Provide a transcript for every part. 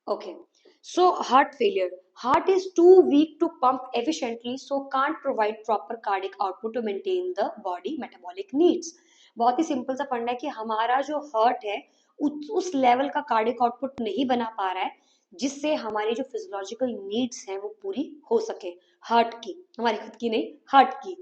Okay. So heart failure. Heart is too weak to pump efficiently, so can't provide proper cardiac output to maintain the body metabolic needs. बहुत ही simple सा फंडा है कि हमारा जो heart है उस लेवल का कार्डियक आउटपुट नहीं बना पा रहा है जिससे हमारी जो फिजियोलॉजिकल नीड्स हैं वो पूरी हो सके, हार्ट की, हमारी खुद की नहीं, हार्ट की.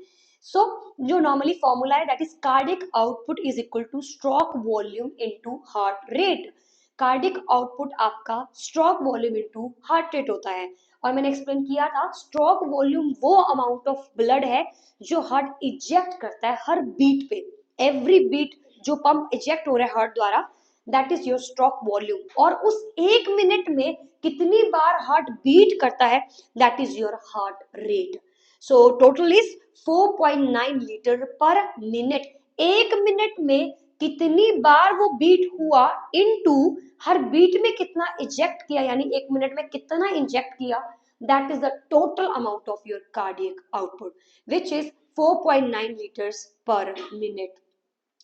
सो जो नॉर्मली फॉर्मूला है that is cardiac output is equal to stroke volume into heart rate. Cardiac output आपका stroke volume into heart rate होता है. और मैंने एक्सप्लेन किया था स्ट्रोक वॉल्यूम वो अमाउंट ऑफ ब्लड है जो हार्ट इजेक्ट करता है हर बीट पे. एवरी बीट जो पंप इजेक्ट हो रहा है हार्ट द्वारा that is your stroke volume. और उस एक मिनट में कितनी बार हार्ट बीट करता है that is your heart rate. So total is 4.9 litre पर मिनट. एक मिनट में कितनी बार वो बीट हुआ इनटू हर बीट में कितना इजेक्ट किया, यानी एक मिनट में कितना इंजेक्ट किया, that is the total amount of your cardiac output which is 4.9 litres per minute.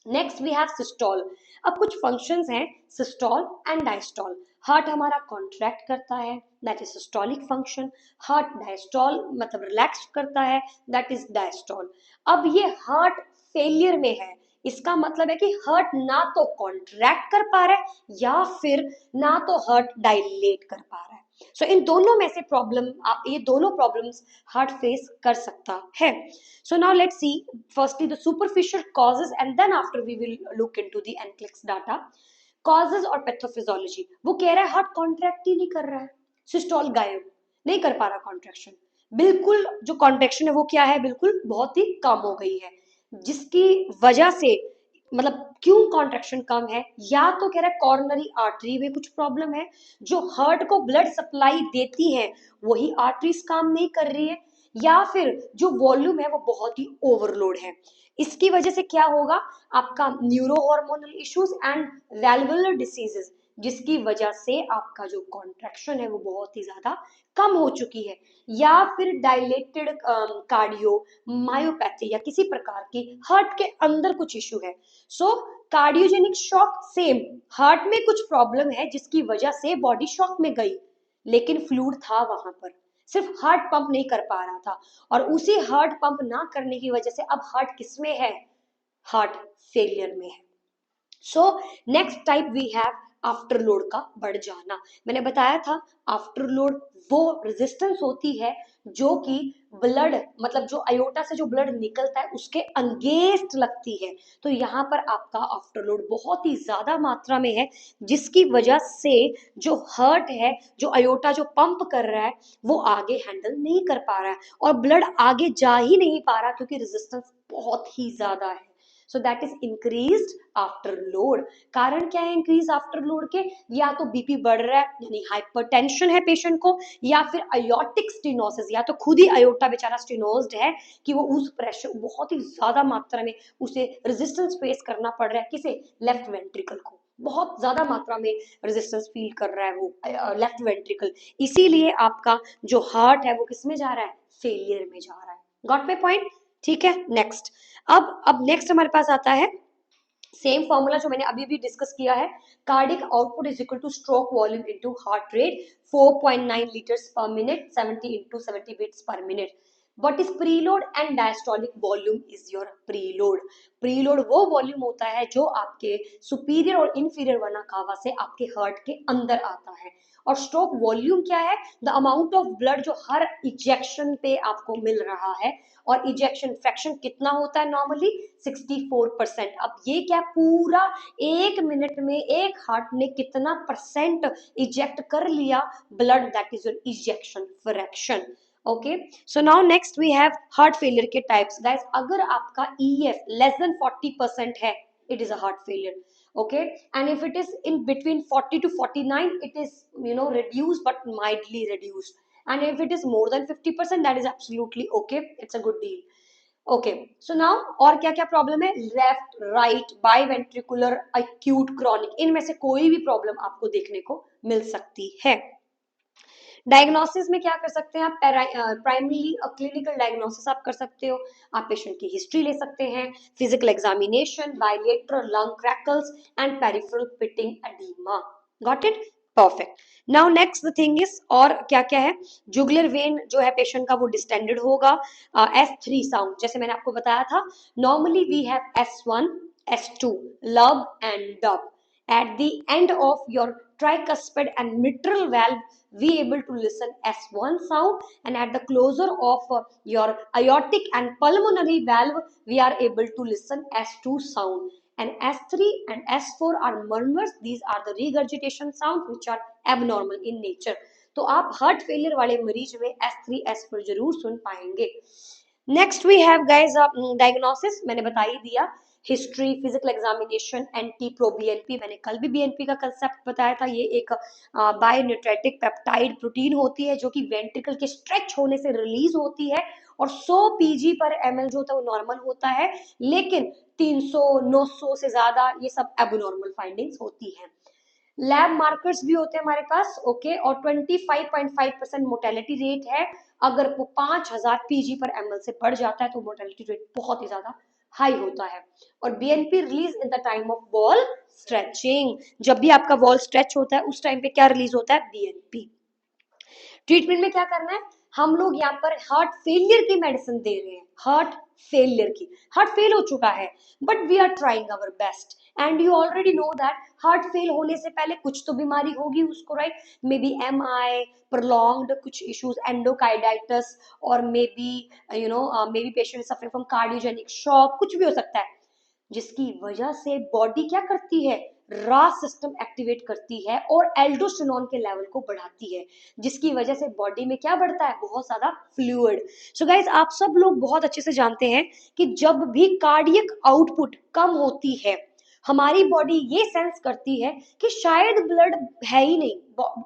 Next we have systole. अब कुछ फंक्शंस हैं सिस्टोल एंड डायस्टोल. हार्ट हमारा कॉन्ट्रैक्ट करता है that is systolic function. Heart diastole मतलब relax करता है that is diastole. अब ये हार्ट फेलियर में है, इसका मतलब है कि हार्ट ना तो कॉन्ट्रैक्ट कर पा रहा है या फिर ना तो हार्ट डायलेट कर पा रहा है. सो इन दोनों में से प्रॉब्लम, ये दोनों प्रॉब्लम्स हार्ट फेस कर सकता है. So now let's see firstly the superficial causes and then after we will look into the एनक्लिक्स डाटा. कॉजेस और पैथोफिजियोलॉजी. वो कह रहा है हार्ट कॉन्ट्रैक्ट ही नहीं कर रहा है, सिस्टोल गायब, नहीं कर पा रहा कॉन्ट्रैक्शन. बिल्कुल जो कॉन्ट्रैक्शन है वो क्या है, बिल्कुल बहुत ही कम हो गई है, जिसकी वजह से मतलब क्यों कॉन्ट्रैक्शन कम है, या तो कह रहा है कॉर्नरी आर्टरी में कुछ प्रॉब्लम है, जो हार्ट को ब्लड सप्लाई देती है वही आर्टरीज काम नहीं कर रही है, या फिर जो वॉल्यूम है वो बहुत ही ओवरलोड है. इसकी वजह से क्या होगा, आपका neuro hormonal issues and valvular diseases, जिसकी वजह से आपका जो कॉन्ट्रैक्शन है वो बहुत ही ज्यादा कम हो चुकी है, या फिर डायलेटेड कार्डियो मायोपैथी या किसी प्रकार की हार्ट के अंदर कुछ इश्यू है. सो कार्डियोजेनिक शॉक सेम, हार्ट में कुछ प्रॉब्लम है जिसकी वजह से बॉडी शॉक में गई, लेकिन फ्लूइड था वहां पर, सिर्फ हार्ट पंप नहीं कर पा रहा था, और उसी हार्ट पंप ना करने की वजह से अब हार्ट किसमें है, हार्ट फेलियर में है. So next type we have afterload का बढ़ जाना. मैंने बताया था आफ्टर लोड वो रेजिस्टेंस होती है जो कि ब्लड मतलब जो अयोटा से जो ब्लड निकलता है उसके अगेंस्ट लगती है. तो यहाँ पर आपका आफ्टर लोड बहुत ही ज्यादा मात्रा में है, जिसकी वजह से जो हार्ट है, जो अयोटा जो पंप कर रहा है वो आगे हैंडल नहीं कर पा रहा है और ब्लड आगे जा ही नहीं पा रहा क्योंकि रेजिस्टेंस बहुत ही ज्यादा है. So that is increased after load. कारण क्या है इंक्रीज आफ्टर लोड के, या तो बीपी बढ़ रहा है यानी हाइपरटेंशन है पेशेंट को, या फिर अयोटिक स्टेनोसिस, या तो खुद ही अयोटा बेचारा स्टेनोज्ड है कि वो उस प्रेशर बहुत ही ज्यादा मात्रा में उसे रेजिस्टेंस फेस करना पड़ रहा है, किसे, लेफ्ट वेंट्रिकल को, बहुत ज्यादा मात्रा में रेजिस्टेंस फील कर रहा है वो लेफ्ट वेंट्रिकल. इसीलिए आपका जो हार्ट है वो किसमें जा रहा है, फेलियर में जा रहा है. Got my point? ठीक है. नेक्स्ट, अब नेक्स्ट हमारे पास आता है सेम फॉर्मूला जो मैंने अभी भी डिस्कस किया है. Cardiac output is equal to stroke volume into heart rate, 4.9 litres per minute, 70 into 70 beats per minute. What is preload and diastolic volume is your preload. Preload वो वॉल्यूम होता है जो आपके सुपीरियर और इंफीरियर वना कावा से आपके हार्ट के अंदर आता है. और स्ट्रोक वॉल्यूम क्या है, द अमाउंट ऑफ ब्लड जो हर इजेक्शन पे आपको मिल रहा है. और इजेक्शन फ्रैक्शन कितना होता है नॉर्मली, 64%. अब ये क्या पूरा एक मिनट में एक हार्ट ने कितना परसेंट इजेक्ट कर लिया blood, that is your ejection fraction. Okay. So now next we have heart failure के टाइप्स. गाइस अगर आपका EF लेस देन 40% है it is a heart failure. Okay, and if it is in between 40 to 49 it is reduced but mildly reduced, and if it is more than 50% that is absolutely okay, it's a good deal. Okay, so now और क्या क्या problem है, left right बाइवेंट्रिकुलर acute chronic, इनमें से कोई भी problem आपको देखने को मिल सकती है. डायग्नोसिस में क्या कर सकते हैं आप, प्राइमरी क्लिनिकल डायग्नोसिस आप कर सकते हो. आप पेशेंट की हिस्ट्री ले सकते हैं, physical examination, bilateral lung crackles and peripheral pitting oedema. Got it? Perfect. Now next the thing is, और क्या क्या है, जुगुलर वेन जो है पेशेंट का वो डिस्टेंडेड होगा। S3 साउंड जैसे मैंने आपको बताया था, normally we have S1, S2, लब and dub. At the end of your tricuspid and mitral valve, we able to listen S1 sound, and at the closure of your aortic and pulmonary valve, we are able to listen S2 sound. And S3 and S4 are murmurs. These are the regurgitation sounds which are abnormal in nature. तो आप heart failure वाले मरीज में S3 S4 जरूर सुन पाएंगे। Next we have guys diagnosis, मैंने बता ही दिया, history, physical examination, anti pro BNP, मैंने कल भी बीएनपी का कंसेप्ट बताया था। ये एक बायोन्यूट्रेटिक पेप्टाइड प्रोटीन होती है जो कि वेंट्रिकल के स्ट्रेच होने से रिलीज होती है, और 100 पीजी पर एमएल जो होता है वो नॉर्मल होता है, लेकिन 300 900 से ज्यादा ये सब एबनॉर्मल फाइंडिंग्स होती है। लैब मार्कर्स भी होते हैं हमारे पास, ओके, और 25.5% मोर्टेलिटी रेट है। अगर वो 5000 पीजी पर एमएल से बढ़ जाता है तो मोर्टेलिटी रेट बहुत ही ज्यादा हाई होता है। और BNP release in the time of wall stretching, जब भी आपका वॉल स्ट्रेच होता है उस टाइम पे क्या रिलीज होता है, बीएनपी। ट्रीटमेंट में क्या करना है, हम लोग यहाँ पर हार्ट फेलियर की मेडिसिन दे रहे हैं, हार्ट फेलियर की, हार्ट फेल हो चुका है, but we are trying our best, and you already know that heart fail होने से पहले कुछ तो बीमारी होगी उसको, right, maybe MI, prolonged कुछ इश्यूज, एंडोकार्डाइटिस, और maybe maybe patient suffering from cardiogenic shock, कुछ भी हो सकता है, जिसकी वजह से बॉडी क्या करती है, रास सिस्टम एक्टिवेट करती है और एल्डोस्टेरोन के लेवल को बढ़ाती है, जिसकी वजह से बॉडी में क्या बढ़ता है, बहुत ज्यादा फ्लूइड। सो गाइज आप सब लोग बहुत अच्छे से जानते हैं कि जब भी कार्डियक आउटपुट कम होती है, हमारी बॉडी ये सेंस करती है कि शायद ब्लड है ही नहीं,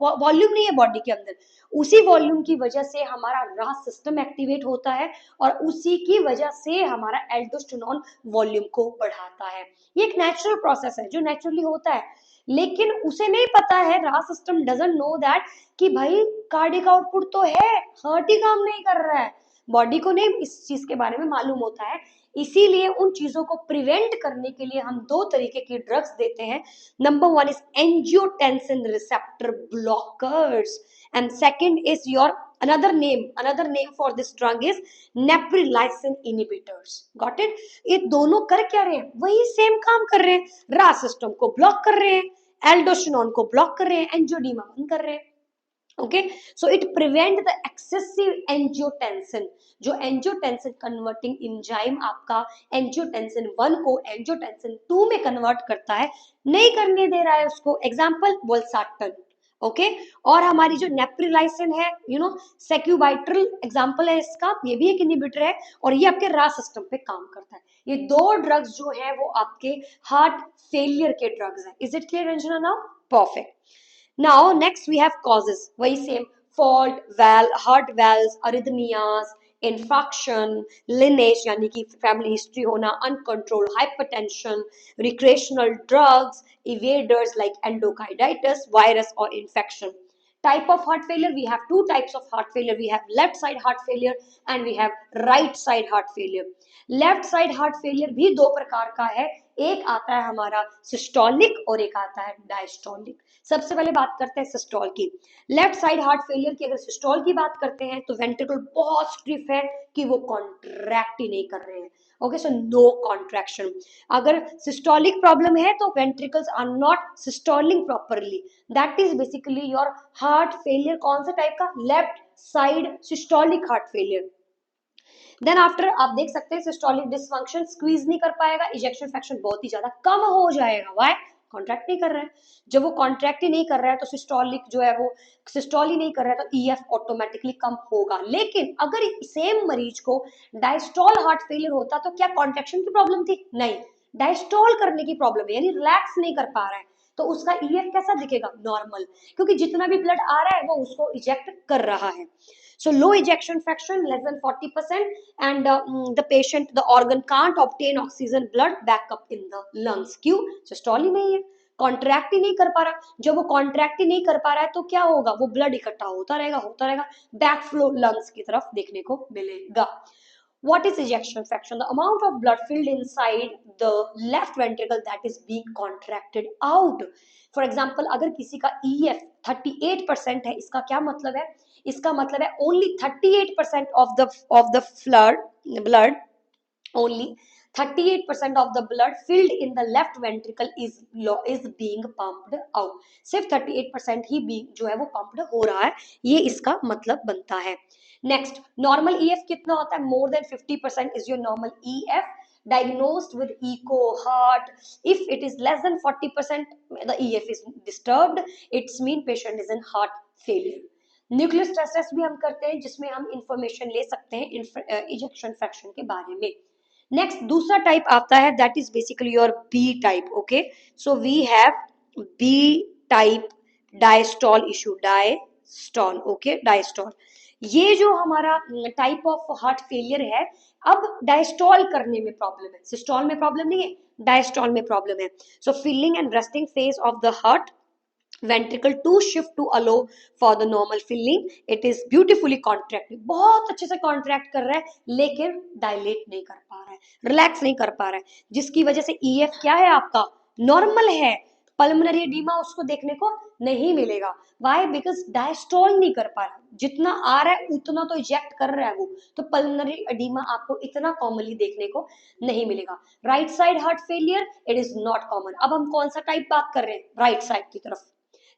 वॉल्यूम नहीं है बॉडी के अंदर, उसी वॉल्यूम की वजह से हमारा रास सिस्टम एक्टिवेट होता है और उसी की वजह से हमारा एल्डोस्टेरोन वॉल्यूम को बढ़ाता है। ये एक नेचुरल प्रोसेस है जो नेचुरली होता है, लेकिन उसे नहीं पता है, रास सिस्टम डजंट नो दैट कि भाई कार्डियक आउटपुट तो है, हार्ट ही काम नहीं कर रहा है, बॉडी को नहीं इस चीज के बारे में मालूम होता है। इसीलिए उन चीजों को प्रिवेंट करने के लिए हम दो तरीके की ड्रग्स देते हैं। Number one is angiotensin receptor blockers, and second is your another name for this drug is neprilysin inhibitors, got it। ये दोनों कर क्या रहे हैं, वही सेम काम कर रहे हैं, रास सिस्टम को ब्लॉक कर रहे हैं, एल्डोस्टेरोन को ब्लॉक कर रहे हैं, एंजियोडीमा बंद कर रहे हैं, okay. So it prevent the excessive angiotensin, जो एंजियोटेंसिन कन्वर्टिंग एंजाइम आपका एंजियोटेंसिन 1 को एंजियोटेंसिन 2 में कन्वर्ट करता है, नहीं करने दे रहा है उसको, एग्जाम्पल वोल्साटन, ओके। और हमारी जो नेप्रिलाइसिन है, सेक्यूबाइट्रल एग्जांपल है इसका, ये भी एक इनहिबिटर है और ये आपके रास सिस्टम पे काम करता है। ये दो ड्रग्स जो है वो आपके हार्ट फेलियर के ड्रग्स हैं। Is it clear Ranjana now, perfect. Now next we have causes, वही same, fault, valve, heart valves, arrhythmias, infection, lineage यानी कि फैमिली हिस्ट्री होना, uncontrolled hypertension, recreational drugs, evaders like endocarditis, virus or infection. Type of heart failure, we have two types of heart failure, we have left side heart failure and we have right side heart failure। Left side heart failure भी दो प्रकार का है, एक आता है हमारा systolic और एक आता है डायस्टोलिक। सबसे पहले बात करते हैं सिस्टोल की। लेफ्ट साइड हार्ट फेलियर की अगर सिस्टोल की बात करते हैं तो वेंट्रिकल बहुत स्टिफ है कि वो कॉन्ट्रैक्ट ही नहीं कर रहे हैं, ओके, सो नो कॉन्ट्रैक्शन। अगर सिस्टोलिक प्रॉब्लम है तो ventricles are not systoling properly, that is basically your heart failure. कौन सा टाइप का, left side systolic heart failure. Then after आप देख सकते हैं सिस्टोलिक डिसफंक्शन, स्क्वीज नहीं कर पाएगा, इजेक्शन फ्रैक्शन बहुत ही ज्यादा कम हो जाएगा, व्हाई, कॉन्ट्रैक्ट नहीं कर रहा है। जब वो कॉन्ट्रैक्ट ही नहीं कर रहा है तो सिस्टोलिक जो है वो सिस्टोल ही नहीं कर रहा है तो ईएफ ऑटोमेटिकली कम होगा। लेकिन अगर सेम मरीज को डायस्टोल हार्ट फेलियर होता तो क्या कॉन्ट्रैक्शन की प्रॉब्लम थी, नहीं, डायस्टोल करने की प्रॉब्लम है, यानी रिलैक्स नहीं कर पा रहा है, तो उसका ईएफ कैसा दिखेगा, नॉर्मल, क्योंकि जितना भी ब्लड आ रहा है वो उसको इजेक्ट कर रहा है। So low ejection fraction less than 40% and the patient, the organ can't obtain oxygen blood back up in the lungs। क्यों, सिस्टोल ही नहीं है, कॉन्ट्रैक्ट ही नहीं कर पा रहा। जब वो कॉन्ट्रैक्ट ही नहीं कर पा रहा है तो क्या होगा, वो ब्लड इकट्ठा होता रहेगा बैक फ्लो लंग्स की तरफ देखने को मिलेगा। What is ejection fraction? The amount of blood filled inside the left ventricle that is being contracted out. For example, अगर किसी का EF 38% है, इसका क्या मतलब है? इसका मतलब है only 38% of the blood, only 38% of the blood filled in the left ventricle is being pumped out. सिर्फ 38% ही जो है वो pumped हो रहा है, ये इसका मतलब बनता है. Next, normal EF कितना होता है? More than 50% is your normal EF diagnosed with echo heart. If it is less than 40%, the EF is disturbed. It's mean patient is in heart failure. Nuclear stress test भी हम करते हैं, जिसमें हम information ले सकते हैं इजेक्शन फ्रैक्शन के बारे में. नेक्स्ट दूसरा टाइप आता है, that is basically your B type. Okay, so we have B type diastole issue. Diastole, okay, diastole. ये जो हमारा टाइप ऑफ हार्ट फेलियर है, अब डायस्टॉल करने में प्रॉब्लम है, सिस्टॉल में प्रॉब्लम नहीं है, डायस्टॉल में प्रॉब्लम है. So filling and resting phase of the heart ventricle to shift to allow for the normal filling. It is beautifully contracted, बहुत अच्छे से कॉन्ट्रैक्ट कर रहा है, लेकिन डायलेट नहीं कर पा रहा है, रिलैक्स नहीं कर पा रहा है, जिसकी वजह से EF क्या है आपका? नॉर्मल है. पल्मोनरी एडिमा उसको देखने को नहीं मिलेगा. वाई? बिकॉज डायस्टॉल नहीं कर पा रहा, जितना आ रहा है उतना तो इजेक्ट कर रहा है वो, तो पल्मोनरी एडिमा आपको इतना कॉमनली देखने को नहीं मिलेगा. Right side heart failure, it is not common. अब हम कौन सा टाइप बात कर रहे हैं? राइट साइड की तरफ.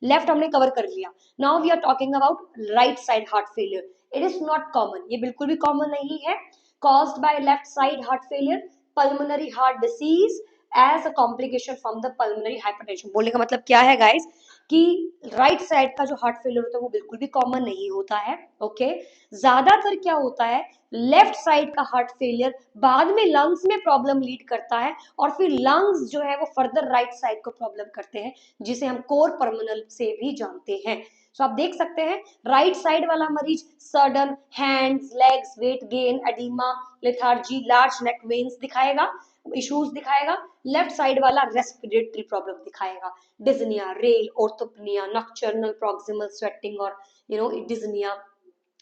लेफ्ट हमने कवर कर लिया. Now we are talking about right side heart failure. It is not common, ये बिल्कुल भी कॉमन नहीं है. Caused by left side heart failure, pulmonary heart disease as a complication from the pulmonary hypertension. बोलने का मतलब क्या है गाइस, कि राइट साइड का जो हार्ट फेलियर होता है वो बिल्कुल भी कॉमन नहीं होता है. ओके, ज्यादातर क्या होता है, लेफ्ट साइड का हार्ट फेलियर बाद में लंग्स में प्रॉब्लम लीड करता है, और फिर लंग्स जो है वो फर्दर राइट साइड को प्रॉब्लम करते हैं, जिसे हम कोर पर्मनल से भी जानते हैं. सो आप देख सकते हैं, राइट साइड वाला मरीज sudden hands, legs, weight gain, oedema, lethargy, large neck veins दिखाएगा, इश्यूज दिखाएगा. लेफ्ट साइड वाला रेस्पिरेटरी प्रॉब्लम दिखाएगा, dyspnoea, rales, orthopnoea, nocturnal proximal sweating और dyspnoea,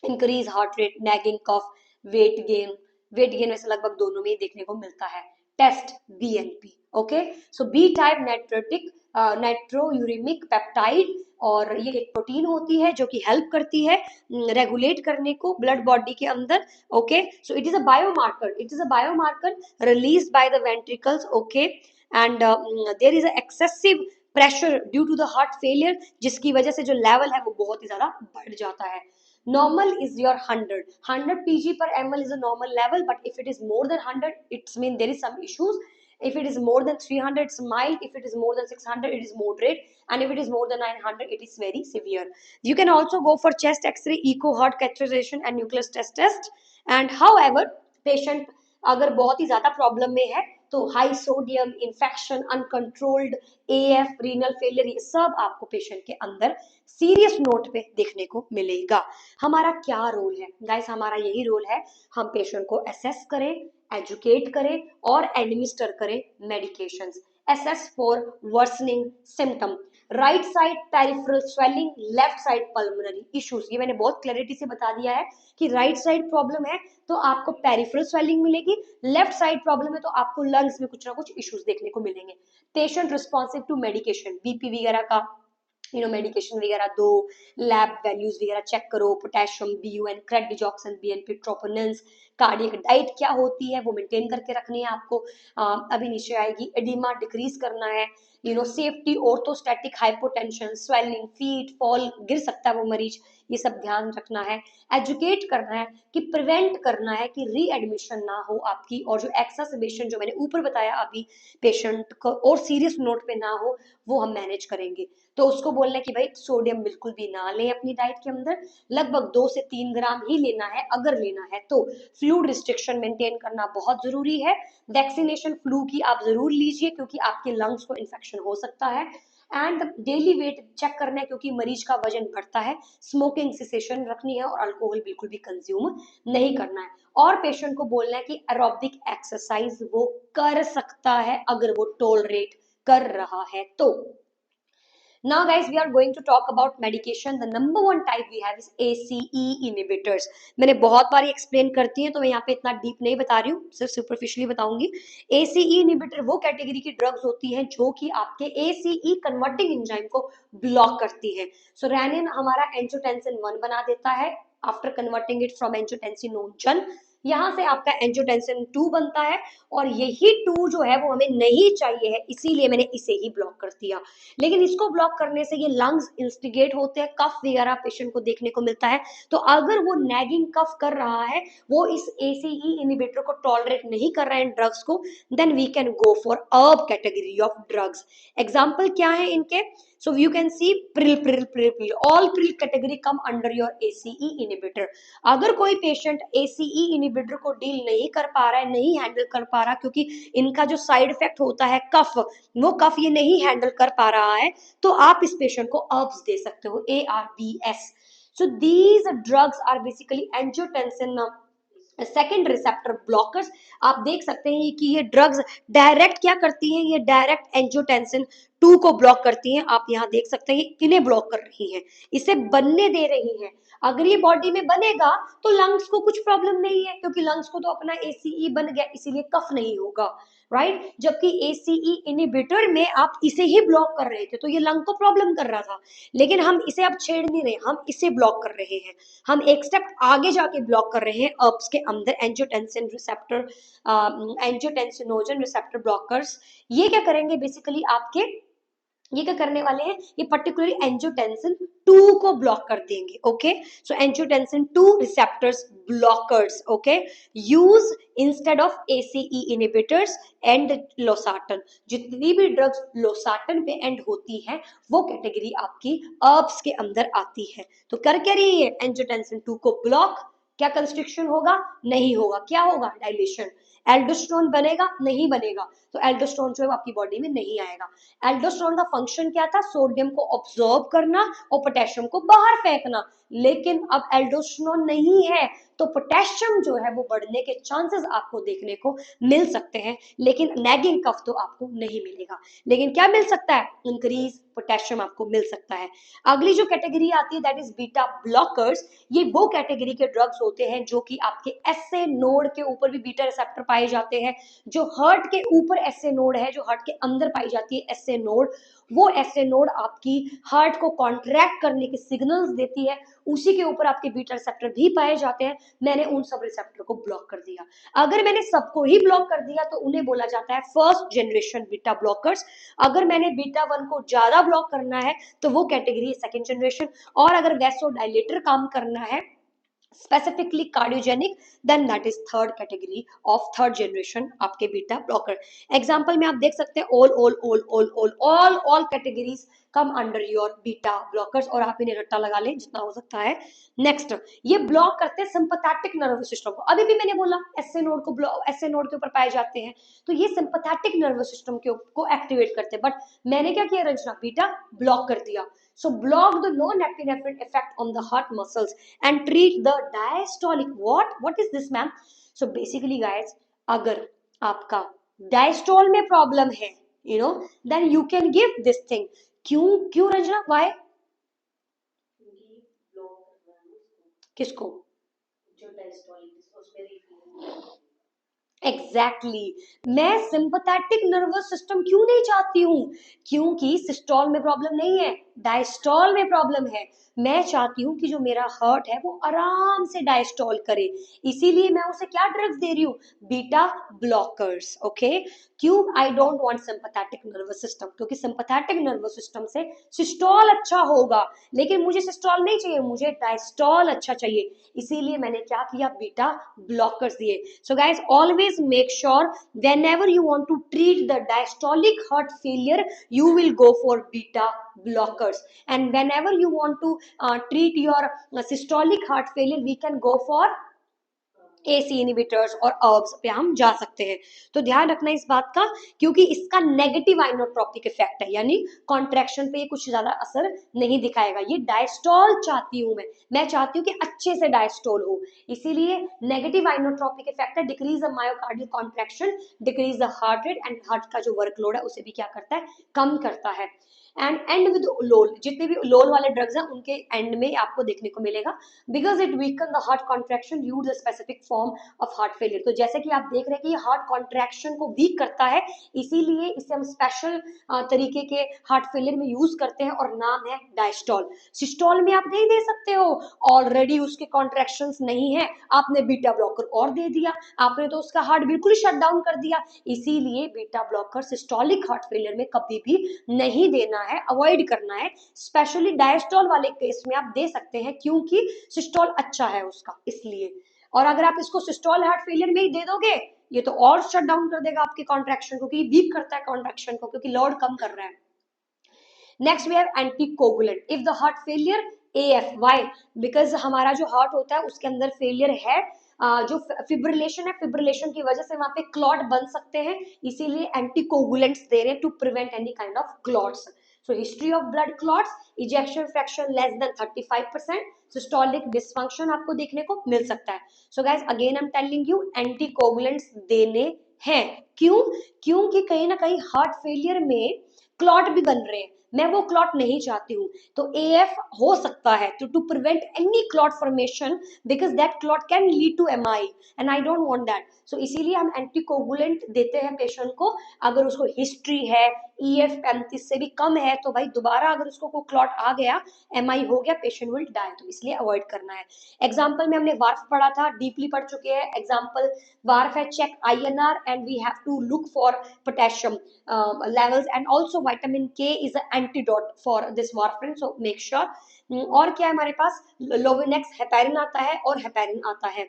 increase heart rate, nagging cough, weight gain. Weight gain वैसे लगभग दोनों में ही देखने को मिलता है. Test BNP. Okay, so B type natriuretic natriuretic peptide, और ये एक प्रोटीन होती है जो कि हेल्प करती है रेगुलेट करने को ब्लड बॉडी के अंदर. Okay, so it is a biomarker, it is a biomarker released by the ventricles. Okay, and there is a excessive pressure due to the heart failure, जिसकी वजह से जो लेवल है वो बहुत ही ज्यादा बढ़ जाता है. Normal is your 100 pg per ml is a normal level, but if it is more than 100, it's mean there is some issues. If it is more than 300, it's mild. If it is more than 600, it is moderate. And if it is more than 900, it is very severe. You can also go for chest x-ray, echo, heart catheterization and nuclear stress test. And however, patient अगर बहुत ही ज्यादा problem में है, तो high sodium, infection, uncontrolled AF, renal failure, ये सब आपको पेशेंट के अंदर सीरियस नोट पे देखने को मिलेगा. हमारा क्या रोल है गाइस? हमारा यही रोल है, हम पेशेंट को असेस करें, एजुकेट करें और एडमिनिस्टर करें medications. Assess for worsening symptom, right side peripheral swelling, left side pulmonary issues. ये मैंने बहुत क्लैरिटी से बता दिया है कि राइट साइड प्रॉब्लम है तो आपको पेरिफेरल स्वेलिंग मिलेगी, लेफ्ट साइड प्रॉब्लम है तो आपको लंग्स में कुछ ना कुछ इश्यूज देखने को मिलेंगे. Patient responsive to medication, BP वगैरह का मेडिकेशन वगैरह दो, लैब वैल्यूज वगैरह चेक करो, पोटेशियम, BUN, क्रेड digoxin, BNP, troponins. Cardiac diet क्या होती है वो मेंटेन करके रखनी है आपको. अभी नीचे आएगी, एडिमा डिक्रीज करना है, safety, orthostatic hypotension, swelling, feet, fall, गिर सकता है वो मरीज, ये सब ध्यान रखना है. एजुकेट करना है कि प्रिवेंट करना है कि रीएडमिशन ना हो आपकी, और जो एक्सासिबेशन जो मैंने ऊपर बताया अभी पेशेंट को और सीरियस नोट पे ना हो, वो हम मैनेज करेंगे. तो उसको बोलना है कि भाई सोडियम बिल्कुल भी ना लें अपनी डाइट के अंदर, लगभग 2 से 3 ग्राम ही लेना है अगर लेना है तो. फ्लूइड रिस्ट्रिक्शन मेंटेन करना बहुत जरूरी है. वैक्सीनेशन फ्लू की आप जरूर लीजिए, क्योंकि आपके लंग्स को इन्फेक्शन हो सकता है. एंड डेली वेट चेक करना है, क्योंकि मरीज का वजन बढ़ता है. स्मोकिंग सिसेशन रखनी है और अल्कोहल बिल्कुल भी कंज्यूम नहीं करना है. और पेशेंट को बोलना है कि एरोबिक एक्सरसाइज वो कर सकता है अगर वो टॉलरेट कर रहा है तो. Now guys, we are going to talk about medication. The number one type we have is ACE inhibitors. मैंने बहुत बार एक्सप्लेन करती है तो मैं यहाँ पे इतना डीप नहीं बता रही हूँ, सिर्फ सुपरफिशियली बताऊंगी. ACE inhibitor वो कैटेगरी की ड्रग्स होती हैं जो कि आपके ACE कन्वर्टिंग एंजाइम को ब्लॉक करती है. सो रेनिन हमारा एंजियोटेंसिन 1 बना देता है after converting it from angiotensinogen. यहाँ से आपका एंजियोटेंसिन 2 बनता है और यही 2 जो है वो हमें नहीं चाहिए है, इसीलिए मैंने इसे ही ब्लॉक कर दिया. लेकिन इसको ब्लॉक करने से ये लंग्स इंस्टिगेट होते हैं, कफ वगैरह पेशेंट को देखने को मिलता है. तो अगर वो नैगिंग कफ कर रहा है, वो इस एसीई इनिबिटर को टॉलरेट नहीं कर रहे हैं ड्रग्स को, then we can go for ARB category of drugs. Example क्या है इनके? So you can see pril, all pril category come under your ACE inhibitor. अगर कोई पेशेंट ACE inhibitor को डील नहीं कर पा रहा है, नहीं हैंडल कर पा रहा, क्योंकि इनका जो साइड इफेक्ट होता है कफ, वो कफ ये नहीं हैंडल कर पा रहा है, तो आप इस पेशेंट को ARBs दे सकते हो, ARBS. So these drugs are basically angiotensin second receptor blockers. आप देख सकते हैं कि ये ड्रग्स डायरेक्ट क्या करती हैं, ये डायरेक्ट एंजियोटेंसिन 2 को ब्लॉक करती हैं. आप यहाँ देख सकते हैं इन्हें ब्लॉक कर रही हैं, इसे बनने दे रही हैं. अगर ये बॉडी में बनेगा तो लंग्स को कुछ प्रॉब्लम नहीं है, क्योंकि लंग्स को तो अपना एसीई बन गया, इसीलिए कफ नहीं होगा, राइट. जबकि एसीई इनिबिटर में आप इसे ही ब्लॉक कर रहे थे तो ये लंग को प्रॉब्लम कर रहा था, लेकिन हम इसे अब छेड़ नहीं रहे, हम इसे ब्लॉक कर रहे हैं. हम एक स्टेप आगे जाके ब्लॉक कर रहे हैं अर्ब्स के अंदर, angiotensin receptor, angiotensinogen receptor blockers. ये क्या करेंगे बेसिकली आपके, ये क्या करने वाले हैं, ये पर्टिकुलरली एंजियोटेंसिन 2 को ब्लॉक कर देंगे. Okay, so angiotensin 2 receptors blockers, okay, use instead of ACE inhibitors and losartan. जितनी भी ड्रग्स लोसार्टन पे एंड होती है वो कैटेगरी आपकी अर्ब्स के अंदर आती है. तो कर क्या रही है, एंजियोटेंसिन 2 को ब्लॉक. क्या कंस्ट्रिक्शन होगा, नहीं होगा. क्या होगा, डायलेशन. एल्डोस्टेरोन बनेगा, नहीं बनेगा, तो एल्डोस्टेरोन जो है आपकी बॉडी में नहीं आएगा. एल्डोस्टेरोन का फंक्शन क्या था, सोडियम को ऑब्जॉर्ब करना और पोटेशियम को बाहर फेंकना. लेकिन अब एल्डोस्टेरोन नहीं है तो पोटेशियम जो है वो बढ़ने के चांसेस आपको देखने को मिल सकते हैं, लेकिन नैगिंग कफ तो आपको नहीं मिलेगा. लेकिन क्या मिल सकता है, इंक्रीज पोटेशियम आपको मिल सकता है. अगली जो कैटेगरी आती है दैट इज बीटा ब्लॉकर्स. ये वो कैटेगरी के ड्रग्स होते हैं जो कि आपके एसए नोड के ऊपर भी बीटा रिसेप्टर पाए जाते हैं. जो हार्ट के ऊपर एसए नोड है, जो हार्ट के अंदर पाई जाती है एसए नोड, वो एसए नोड आपकी हार्ट को कॉन्ट्रैक्ट करने के सिग्नल्स देती है, उसी के ऊपर आपके बीटा रिसेप्टर भी पाए जाते हैं. मैंने उन सब रिसेप्टर को ब्लॉक कर दिया. अगर मैंने सबको ही ब्लॉक कर दिया तो उन्हें बोला जाता है फर्स्ट जनरेशन बीटा ब्लॉकर्स. अगर मैंने बीटा 1 को ज्यादा ब्लॉक करना है तो वो कैटेगरी है सेकेंड जनरेशन. और अगर वैसोडाइलेटर काम करना है specifically cardiogenic, then that is third category of third generation आपके बीटा ब्लॉकर. एग्जांपल में आप देख सकते हैं all categories come under your beta blockers, और आप इन्हें रट्टा लगा लें जितना हो सकता है. नेक्स्ट, ये ब्लॉक करते हैं सिंपैथेटिक नर्वस सिस्टम को. अभी भी मैंने बोला एसए नोड को ब्लॉक, एसए नोड के ऊपर पाए जाते हैं, तो ये सिंपैथेटिक नर्वस सिस्टम को एक्टिवेट करते हैं. बट मैंने क्या किया रंजना, बीटा ब्लॉक कर दिया. So block the non-epinephrine effect on the heart muscles and treat the diastolic. What is this, ma'am? So basically, guys, अगर आपका diastole में problem है, then you can give this thing. क्यों रंजना? Why? किसको? जो diastolic exactly मैं sympathetic nervous system क्यों नहीं चाहती हूँ, क्योंकि सिस्टोल में प्रॉब्लम नहीं है, डायस्टोल में प्रॉब्लम है. मैं चाहती हूँ कि जो मेरा हार्ट है वो आराम से डायस्टोल करे, इसीलिए मैं उसे क्या ड्रग्स दे रही हूँ, बीटा ब्लॉकर्स. ओके, क्यों? आई don't want sympathetic nervous system, क्योंकि सिंपैथेटिक नर्वस सिस्टम से सिस्टोल अच्छा होगा, लेकिन मुझे सिस्टोल नहीं चाहिए, मुझे डायस्टोल अच्छा चाहिए, इसीलिए मैंने क्या किया, बीटा ब्लॉकर्स दिए. So guys, always make sure whenever you want to treat the diastolic heart failure, you will go for beta blockers, and whenever you want to treat your systolic heart failure, we can go for AC inhibitors और अर्ब्स पे हम जा सकते हैं. तो ध्यान रखना इस बात का, क्योंकि इसका नेगेटिव आइनोट्रोपिक इफेक्ट है, यानी कॉन्ट्रैक्शन पे ये कुछ ज्यादा असर नहीं दिखाएगा. ये डायस्टोल चाहती हूं मैं चाहती हूँ कि अच्छे से डायस्टोल हो, इसीलिए नेगेटिव आइनोट्रोपिक इफेक्ट है, decrease the myocardial contraction, decrease the heart rate, and heart का जो वर्कलोड है उसे भी क्या करता है, कम करता है. एंड एंड विद लोल, जितने भी लोल वाले ड्रग्स हैं उनके एंड में आपको देखने को मिलेगा, because it weaken the heart contraction due to the specific form of heart failure. तो जैसे कि आप देख रहे हैं कि ये हार्ट कॉन्ट्रैक्शन को वीक करता है, इसीलिए इसे हम स्पेशल तरीके के हार्ट फेलियर में यूज करते हैं और नाम है डायस्टोल। सिस्टोल में आप नहीं दे सकते हो, ऑलरेडी उसके कॉन्ट्रैक्शंस नहीं है, आपने बीटा ब्लॉकर और दे दिया, आपने तो उसका हार्ट बिल्कुल शट डाउन कर दिया। इसीलिए beta blocker systolic heart failure में कभी भी नहीं देना है, अवॉइड करना है। स्पेशली डायस्टोल वाले केस में आप दे सकते हैं क्योंकि सिस्टोल अच्छा है उसका, इसलिए। और अगर आप इसको सिस्टोल हार्ट फेलियर में ही दे दोगे, ये तो और शट डाउन कर देगा आपके कॉन्ट्रैक्शन को, क्योंकि वीक करता है कॉन्ट्रैक्शन को, क्योंकि लोड कम कर रहा है। Next we have anticoagulant if the heart failure AF, why? Because हमारा जो हार्ट होता है उसके अंदर फेलियर है, जो फिब्रिलेशन है, फिब्रिलेशन की वजह से वहां पे क्लॉट बन सकते हैं, इसीलिए एंटीकोगुलेंट्स दे रहे हैं to prevent any kind of clots. So history of blood clots, ejection fraction less than 35%, systolic dysfunction आपको देखने को मिल सकता है। So guys again I am telling you, anticoagulants देने हैं। क्यों? क्योंकि कहीं ना कहीं हार्ट फेलियर में क्लॉट भी बन रहे हैं, मैं वो क्लॉट नहीं चाहती हूँ, तो AF हो सकता है to prevent any clot formation, because that clot can lead to MI and I don't want that. So इसीलिए हम एंटीकोगुलेंट देते हैं पेशेंट को। अगर उसको हिस्ट्री है, EF 35 से भी कम है, तो भाई दोबारा अगर उसको कोई क्लॉट आ गया, MI हो गया, पेशेंट विल डाई, तो इसलिए अवॉइड करना है। एग्जाम्पल में हमने वार्फ पढ़ा था, डीपली पढ़ चुके हैं। एग्जाम्पल वार्फ है, check INR and we have to look for potassium levels, and also vitamin K is an antidote for this warfarin, so make sure। और क्या है हमारे पास, लोविनेक्स, हेपेरिन आता है और हेपेरिन आता है।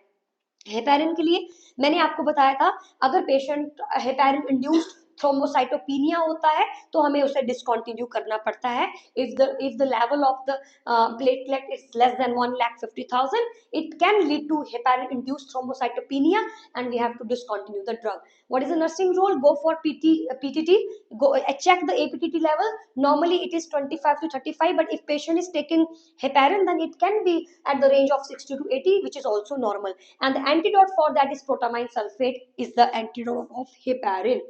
हेपेरिन के लिए मैंने आपको बताया था, अगर पेशेंट हेपेरिन इंड्यूस्ड थ्रोम्बोसाइटोपिनिया होता है तो हमें उसे डिसकंटिन्यू करना पड़ता है। If the level of the platelet is less than 1,50,000, it can lead to heparin induced thrombocytopenia and we have to discontinue the drug. What is the nursing role? Go for PTT, go check the APTT level. Normally it is 25 to 35, but if patient is taking heparin, then it can be at the range of 60 to 80, which is also normal, and the antidote for that is protamine sulfate, is the antidote of heparin.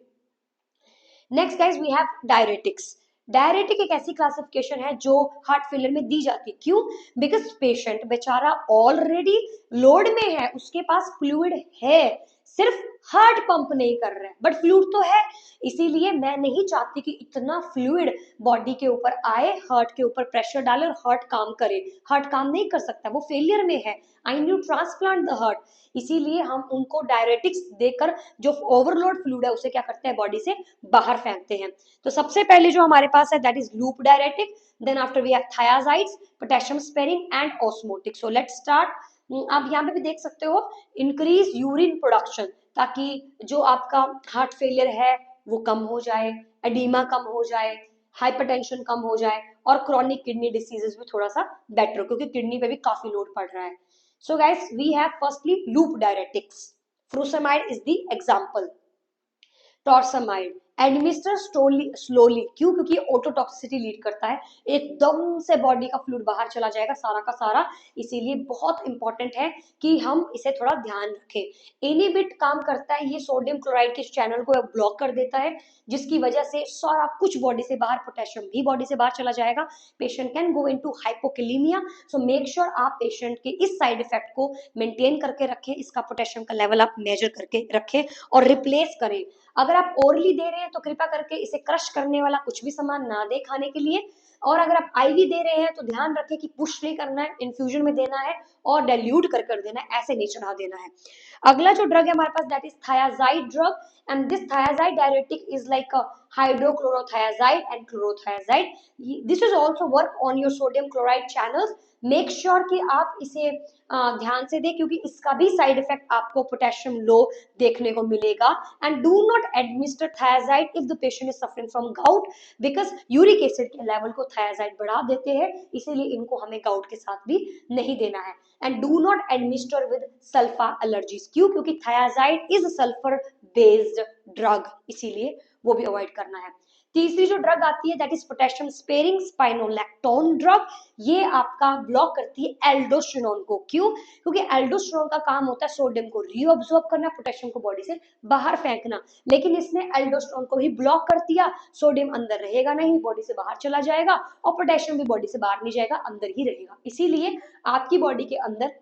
Next guys we have diuretics. Diuretic एक ऐसी classification है जो heart failure में दी जाती है। क्यों? Because patient बेचारा already load में है, उसके पास फ्लूइड है, सिर्फ हार्ट पंप नहीं कर रहा है, बट फ्लूइड तो है। इसीलिए मैं नहीं चाहती कि इतना फ्लूइड बॉडी के ऊपर आए, हार्ट के ऊपर प्रेशर डाले और हार्ट काम करे। हार्ट काम नहीं कर सकता, वो फेलियर में है। I need transplant the heart. इसीलिए हम उनको डायरेटिक्स देकर जो ओवरलोड फ्लूइड है उसे क्या करते हैं, बॉडी से बाहर फेंकते हैं। तो सबसे पहले जो हमारे पास है that is loop diuretic, then after we have thiazides, potassium sparing and osmotic. So let's start. आप यहाँ पे भी देख सकते हो, इंक्रीज यूरिन प्रोडक्शन, ताकि जो आपका हार्ट फेलियर है वो कम हो जाए, एडीमा कम हो जाए, हाइपरटेंशन कम हो जाए, और क्रॉनिक किडनी डिसीजेस भी थोड़ा सा बेटर, क्योंकि किडनी पे भी काफी लोड पड़ रहा है। So guys, we have firstly loop diuretics. Furosemide is the example. Torsemide administer slowly, क्यों? क्योंकि ऑटोटॉक्सिसिटी लीड करता है, एकदम से बॉडी का फ्लूइड बाहर चला जाएगा सारा का सारा। इसीलिए बहुत इंपॉर्टेंट है कि हम इसे थोड़ा ध्यान रखें। इनिबिट काम करता है, ये सोडियम क्लोराइड के चैनल को ब्लॉक कर देता है, जिसकी वजह से सारा कुछ बॉडी से बाहर, पोटेशियम भी बॉडी से बाहर चला जाएगा। Patient can go into hypokalaemia. So make sure आप पेशेंट के इस साइड इफेक्ट को मेंटेन करके रखें, इसका पोटेशियम का लेवल आप मेजर करके रखें और रिप्लेस करें। अगर आप ओरली दे रहे हैं तो कृपया करके इसे क्रश करने वाला कुछ भी सामान ना दे खाने के लिए, और अगर आप IV दे रहे हैं तो ध्यान रखें कि पुश नहीं करना है, इन्फ्यूजन में देना है और डाइल्यूट कर देना है, ऐसे नहीं चढ़ा देना है। अगला जो ड्रग है हमारे पास that is thiazide drug, and this thiazide diuretic is like hydrochlorothiazide and chlorothiazide. This is also work on your sodium chloride channels. Make sure कि आप इसे ध्यान से दें, क्योंकि इसका भी साइड इफेक्ट आपको पोटेशियम लो देखने को मिलेगा। And do not administer thiazide if the patient is suffering from gout, because uric acid के लेवल को थायाजाइड बढ़ा देते हैं, इसीलिए इनको हमें गाउट के साथ भी नहीं देना है। And do not administer with sulfa allergies. क्यों? क्योंकि thiazide is sulphur based drug, इसीलिए वो भी अवॉइड करना है। तीसरी जो ड्रग आती है that is potassium sparing spironolactone drug. ये आपका ब्लॉक करती है एल्डोस्टेरोन को। क्यों? क्योंकि एल्डोस्टेरोन का काम होता है सोडियम को रीअब्सॉर्ब करना, पोटेशियम को बॉडी से बाहर फेंकना, लेकिन इसने एल्डोस्टेरोन को ही ब्लॉक कर दिया। सोडियम अंदर रहेगा नहीं, बॉडी से बाहर चला जाएगा, और पोटेशियम भी बॉडी से बाहर नहीं जाएगा, अंदर ही रहेगा। इसीलिए आपकी बॉडी के अंदर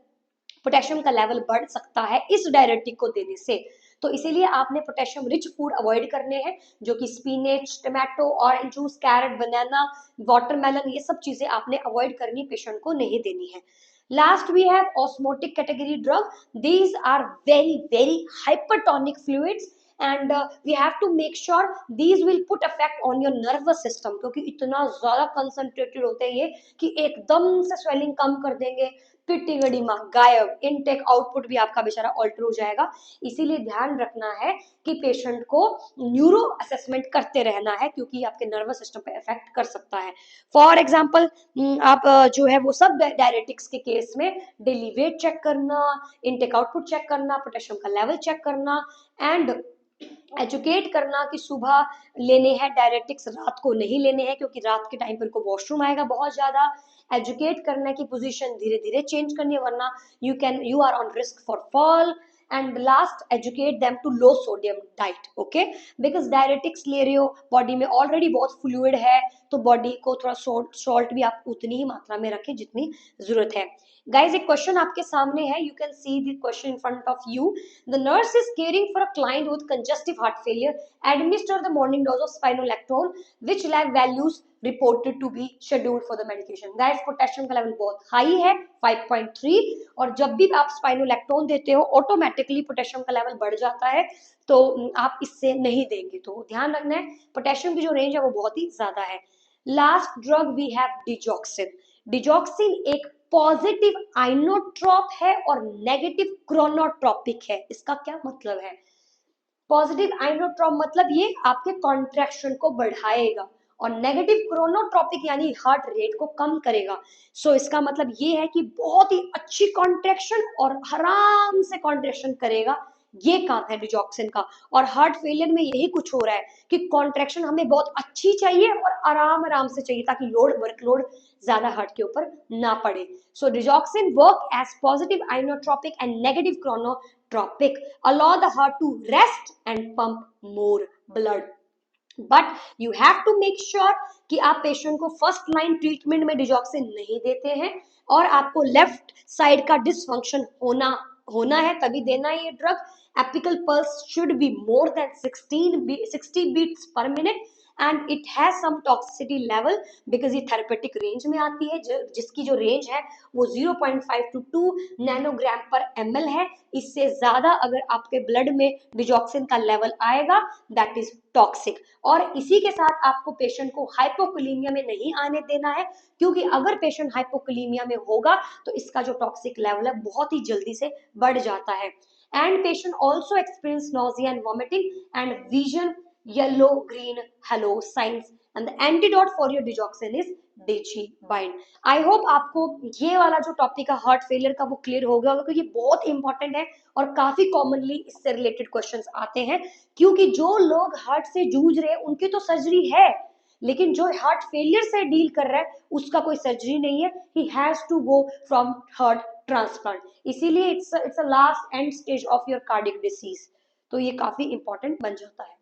पोटेशियम का लेवल बढ़ सकता है इस डायरेटिक को देने से। तो इसीलिए आपने पोटेशियम रिच फूड अवॉइड करने हैं, जो कि spinach, tomato, orange juice, carrot, banana, watermelon, ये सब चीजें आपने अवॉइड करनी, पेशेंट को नहीं देनी है। Last we have osmotic category drug. These are very hypertonic fluids and we have to make sure these will put effect on your nervous system, क्योंकि इतना ज्यादा कंसंट्रेटेड होते हैं ये कि एकदम से स्वेलिंग कम कर देंगे, पिट्टी गड़ीमा गायब, इनटेक आउटपुट भी आपका बेचारा ऑल्टर हो जाएगा। इसीलिए ध्यान रखना है कि पेशेंट को न्यूरो असेसमेंट करते रहना है, क्योंकि आपके नर्वस सिस्टम पे इफेक्ट कर सकता है। फॉर एग्जाम्पल आप जो है वो सब डायरेटिक्स के केस में डेली वेट चेक करना, इनटेक आउटपुट चेक करना, पोटेशियम का लेवल चेक करना, एंड एजुकेट करना कि सुबह लेने हैं डायरेटिक्स, रात को नहीं लेने हैं, क्योंकि रात के टाइम पर को वॉशरूम आएगा बहुत ज्यादा। एजुकेट करना की पोजीशन धीरे धीरे चेंज करनी है, वरना you are on risk for fall. And last, educate them to low sodium diet, okay, because diuretics ले रहे हो, बॉडी में ऑलरेडी बहुत फ्लूइड है, तो बॉडी को थोड़ा सॉल्ट भी आप उतनी ही मात्रा में रखें जितनी जरूरत है। गाइज एक क्वेश्चन आपके सामने है, you can see the question in front of you. The nurse is caring for a client with congestive heart failure, administer the morning dose of spironolactone, which lab values reported to be scheduled for the medication. Guys potassium का level बहुत high है 5.3, और जब भी आप spironolactone देते हो automatically potassium का लेवल बढ़ जाता है, तो आप इससे नहीं देंगे। तो ध्यान रखना है, पोटेशियम की जो रेंज है वो बहुत ही ज्यादा है। Last drug we have digoxin. Digoxin एक पॉजिटिव आइनोट्रॉप है और नेगेटिव क्रोनोट्रॉपिक है। इसका क्या मतलब है? पॉजिटिव आइनोट्रॉप मतलब ये आपके कॉन्ट्रैक्शन को बढ़ाएगा, और नेगेटिव क्रोनोट्रॉपिक यानी हार्ट रेट को कम करेगा। सो इसका मतलब ये है कि बहुत ही अच्छी कॉन्ट्रैक्शन और आराम से कॉन्ट्रैक्शन करेगा, ये काम है डिजॉक्सिन का। और हार्ट फेलियर में यही कुछ हो रहा है कि कॉन्ट्रैक्शन हमें बहुत अच्छी चाहिए और आराम आराम से चाहिए, ताकि वर्कलोड ज्यादा हार्ट के ऊपर ना पड़े। So digoxin work as positive inotropic and negative chronotropic, allow the heart to rest and pump more blood. But you have to make sure कि आप पेशेंट को फर्स्ट लाइन ट्रीटमेंट में डिजॉक्सिन नहीं देते हैं, और आपको लेफ्ट साइड का डिसफंक्शन होना है तभी देना है ये drug. Apical pulse should be more than 60 beats per minute, and it has some toxicity level, because ये थेरेपेटिक रेंज में आती है, जिसकी जो रेंज है वो 0.5 to 2 नैनोग्राम पर ml है। इससे ज्यादा अगर आपके ब्लड में डिजॉक्सिन का लेवल आएगा दैट इज टॉक्सिक। और इसी के साथ आपको पेशेंट को हाइपोकलीमिया में नहीं आने देना है, क्योंकि अगर पेशेंट हाइपोकलीमिया में होगा तो इसका जो टॉक्सिक लेवल है बहुत ही जल्दी से बढ़ जाता है। And patient also experience nausea and vomiting and vision yellow green halo signs, and the antidote for your digoxin is digoxin. I hope आपको ये वाला जो टॉपिक है हार्ट फेलियर का वो क्लियर हो गया होगा, क्योंकि बहुत इंपॉर्टेंट है और काफी कॉमनली इससे रिलेटेड क्वेश्चंस आते हैं। क्योंकि जो लोग हार्ट से जूझ रहे हैं उनकी तो सर्जरी है, लेकिन जो हार्ट फेलियर से डील कर रहा है उसका कोई सर्जरी नहीं है, he has to go from heart transplant. इसीलिए it's a last end stage of your cardiac disease, तो ये काफी इंपॉर्टेंट बन जाता है।